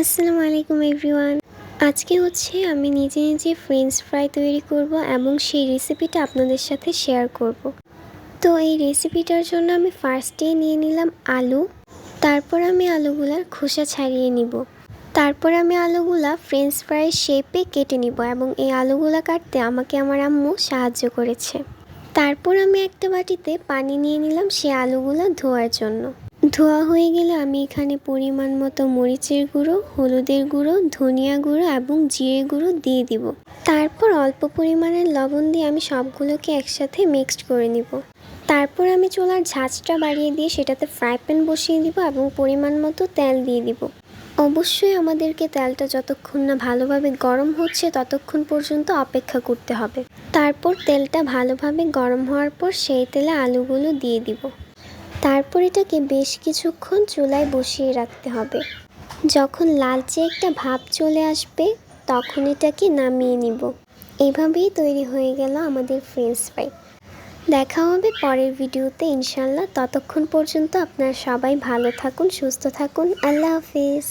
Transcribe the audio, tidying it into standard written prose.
আসসালামু আলাইকুম এভরিওয়ান। আজকে আমি নিজে নিজে ফ্রেঞ্চ ফ্রাই তৈরি করব এবং সেই রেসিপিটা আপনাদের সাথে শেয়ার করব। তো এই রেসিপিটার জন্য আমি ফার্স্টেই নিয়ে নিলাম আলু। তারপর আমি আলুগুলার খোসা ছাড়িয়ে নিব। তারপর আমি আলুগুলা ফ্রেঞ্চ ফ্রাই শেপে কেটে নিব এবং এই আলুগুলা কাটতে আমাকে আমার আম্মু সাহায্য করেছে। তারপর আমি একটা বাটিতে পানি নিয়ে নিলাম সেই আলুগুলা ধোয়ার জন্য। ধোয়া হয়ে গেলে আমি এখানে পরিমাণ মতো মরিচের গুঁড়ো, হলুদের গুঁড়ো, ধনিয়া গুঁড়ো এবং জিরে গুঁড়ো দিয়ে দিব। তারপর অল্প পরিমাণের লবণ দিয়ে আমি সবগুলোকে একসাথে মিক্সড করে নিব। তারপর আমি চুলার ঝাঁচটা বাড়িয়ে দিয়ে সেটাতে ফ্রাই প্যান বসিয়ে দিব এবং পরিমাণ মতো তেল দিয়ে দিব। অবশ্যই আমাদেরকে তেলটা যতক্ষণ না ভালোভাবে গরম হচ্ছে ততক্ষণ পর্যন্ত অপেক্ষা করতে হবে। তারপর তেলটা ভালোভাবে গরম হওয়ার পর সেই তেলে আলুগুলো দিয়ে দিব। তারপর এটাকে বেশ কিছুক্ষণ চুলায় বসিয়ে রাখতে হবে। যখন লালচে একটা ভাব চলে আসবে তখন এটাকে নামিয়ে নিব। এইভাবেই তৈরি হয়ে গেল আমাদের ফ্রেঞ্চ ফ্রাই। দেখা হবে পরের ভিডিওতে ইনশাল্লাহ। ততক্ষণ পর্যন্ত আপনারা সবাই ভালো থাকুন, সুস্থ থাকুন। আল্লাহ হাফিজ।